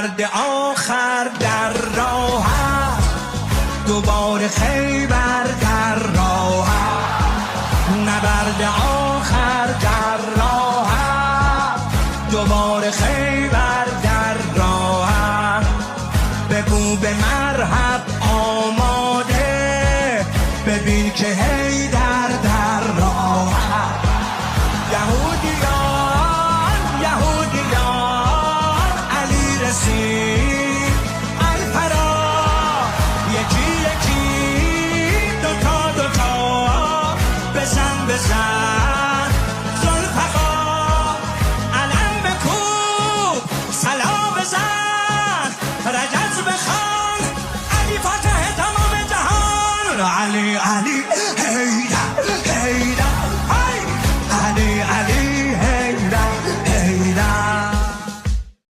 نبرد آخر در راه است، دوباره خیبر در راه است. نبرد آخر در راه است، دوباره خیبر در راه است. بگو به مرحب آماده، ببین که حیدر در راه است. یهودیان علی رسید الفرا، یکی یکی دوتا بزن ذوالفقار، علم بکوب سلا بزن رجز بخوان، علی فاتح تمام جهان. علی